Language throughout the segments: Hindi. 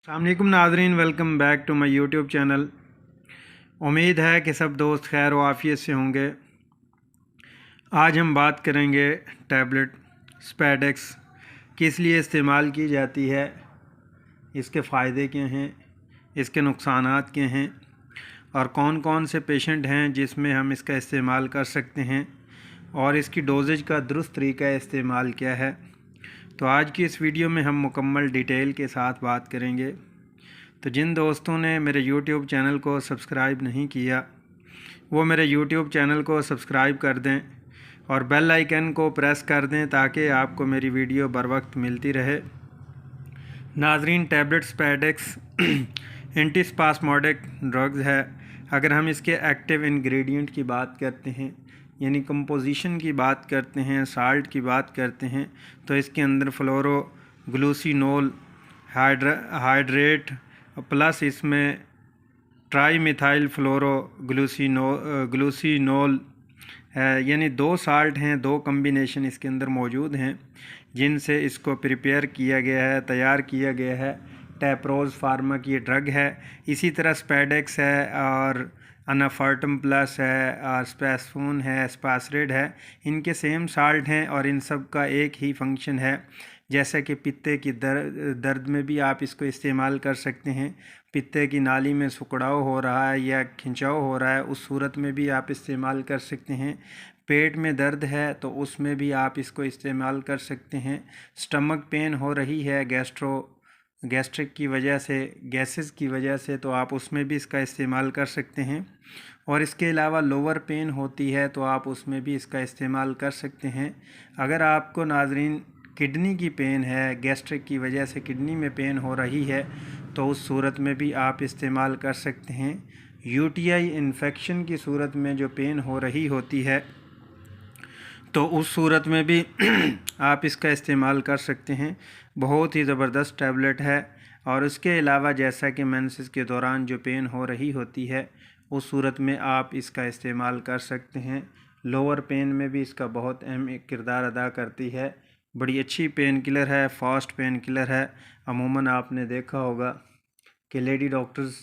अस्सलाम वालेकुम नाज़रीन, welcome back to my YouTube channel. उम्मीद है कि सब दोस्त खैर व आफ़ियत से होंगे। आज हम बात करेंगे टैबलेट स्पैडेक्स किस लिए इस्तेमाल की जाती है, इसके फ़ायदे क्या हैं, इसके नुकसानात क्या हैं और कौन कौन से पेशेंट हैं जिसमें हम इसका इस्तेमाल कर सकते हैं और इसकी डोजेज का दुरुस्त तरीका इस्तेमाल क्या है। तो आज की इस वीडियो में हम मुकम्मल डिटेल के साथ बात करेंगे। तो जिन दोस्तों ने मेरे YouTube चैनल को सब्सक्राइब नहीं किया वो मेरे YouTube चैनल को सब्सक्राइब कर दें और बेल आइकन को प्रेस कर दें ताकि आपको मेरी वीडियो बर वक्त मिलती रहे। नाजरीन, टैबलेट स्पैडेक्स एंटीस्पास्मोडिक ड्रग्स है। अगर हम इसके एक्टिव इंग्रेडिएंट की बात करते हैं यानी कंपोजिशन की बात करते हैं, साल्ट की बात करते हैं, तो इसके अंदर फ्लोरोग्लूसिनोल हाइड्रेट प्लस इसमें ट्राईमिथाइल फ्लोरोग्लूसिनोल है, यानी दो साल्ट हैं, दो कम्बिनेशन इसके अंदर मौजूद हैं जिनसे इसको प्रिपेयर किया गया है, तैयार किया गया है। टैप्रोज फार्मा की ये ड्रग है। इसी तरह स्पैडेक्स है और अनाफर्टम प्लस है और स्पैसफून है, स्पासरेड है। इनके सेम साल्ट हैं और इन सब का एक ही फंक्शन है। जैसा कि पित्ते की दर्द में भी आप इसको इस्तेमाल कर सकते हैं। पित्ते की नाली में सुकड़ाव हो रहा है या खिंचाव हो रहा है, उस सूरत में भी आप इस्तेमाल कर सकते हैं। पेट में दर्द है तो उसमें भी आप इसको इस्तेमाल कर सकते हैं। स्टमक पेन हो रही है गैस्ट्रिक की वजह से, गैसेस की वजह से, तो आप उसमें भी इसका इस्तेमाल कर सकते हैं। और इसके अलावा लोअर पेन होती है तो आप उसमें भी इसका इस्तेमाल कर सकते हैं। अगर आपको नाजरीन किडनी की पेन है, गैस्ट्रिक की वजह से किडनी में पेन हो रही है, तो उस सूरत में भी आप इस्तेमाल कर सकते हैं। यूटीआई इन्फेक्शन की सूरत में जो पेन हो रही होती है तो उस सूरत में भी आप इसका इस्तेमाल कर सकते हैं। बहुत ही ज़बरदस्त टैबलेट है। और उसके अलावा जैसा कि मेंसेस के दौरान जो पेन हो रही होती है उस सूरत में आप इसका इस्तेमाल कर सकते हैं। लोअर पेन में भी इसका बहुत अहम किरदार अदा करती है। बड़ी अच्छी पेन किलर है, फास्ट पेन किलर है। अमूमन आपने देखा होगा कि लेडी डॉक्टर्स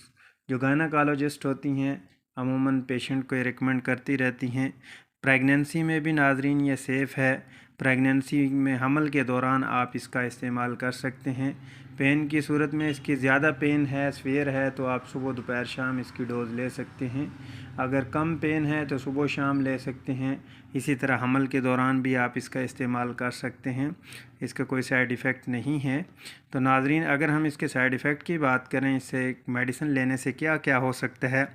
जो गायनेकोलॉजिस्ट होती हैं अमूमन पेशेंट को रिकमेंड करती रहती हैं। प्रेगनेंसी में भी नाजरीन ये सेफ़ है। प्रेगनेंसी में हमल के दौरान आप इसका इस्तेमाल कर सकते हैं। पेन की सूरत में इसकी ज़्यादा पेन है, सीवियर है, तो आप सुबह दोपहर शाम इसकी डोज़ ले सकते हैं। अगर कम पेन है तो सुबह शाम ले सकते हैं। इसी तरह हमल के दौरान भी आप इसका इस्तेमाल कर सकते हैं। इसका कोई साइड इफ़ेक्ट नहीं है। तो नाजरीन, अगर हम इसके साइड इफ़ेक्ट की बात करें, इससे मेडिसिन लेने से क्या क्या हो सकता है।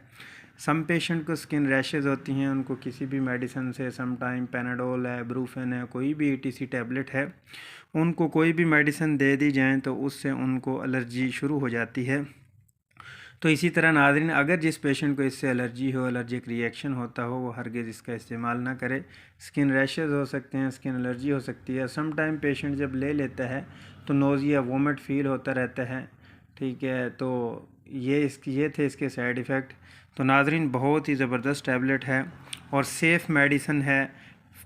सम पेशेंट को स्किन रैशेज़ होती हैं, उनको किसी भी मेडिसिन से, सम टाइम पैनाडोल है, ब्रूफेन है, कोई भी ईटीसी टैबलेट है, उनको कोई भी मेडिसिन दे दी जाए तो उससे उनको एलर्जी शुरू हो जाती है। तो इसी तरह नाज़रीन, अगर जिस पेशेंट को इससे एलर्जी हो, एलर्जिक रिएक्शन होता हो, वो हरगिज़ इसका इस्तेमाल ना करे। स्किन रैशेज़ हो सकते हैं, स्किन एलर्जी हो सकती है। सम टाइम पेशेंट जब ले लेता है तो नोज़िया, वोमिट फील होता रहता है। ठीक है, तो ये थे इसके साइड इफ़ेक्ट। तो नाजरीन, बहुत ही ज़बरदस्त टैबलेट है और सेफ़ मेडिसिन है।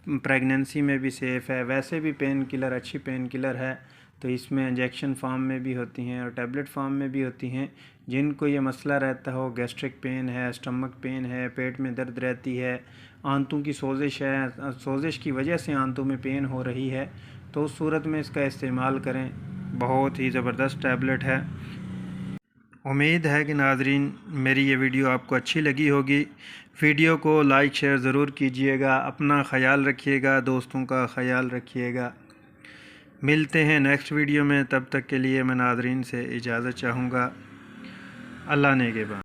प्रेगनेंसी में भी सेफ़ है, वैसे भी पेन किलर, अच्छी पेन किलर है। तो इसमें इंजेक्शन फॉर्म में भी होती हैं और टैबलेट फॉर्म में भी होती हैं। जिनको ये मसला रहता हो, गैस्ट्रिक पेन है, स्टमक पेन है, पेट में दर्द रहती है, आंतों की सोजिश है, सोजिश की वजह से आंतों में पेन हो रही है, तो उस सूरत में इसका इस्तेमाल करें। बहुत ही ज़बरदस्त टैबलेट है। उम्मीद है कि नाजरीन मेरी ये वीडियो आपको अच्छी लगी होगी। वीडियो को लाइक शेयर ज़रूर कीजिएगा। अपना ख़याल रखिएगा, दोस्तों का ख़याल रखिएगा। मिलते हैं नेक्स्ट वीडियो में, तब तक के लिए मैं नाजरीन से इजाज़त चाहूँगा। अल्लाह नेगेबान।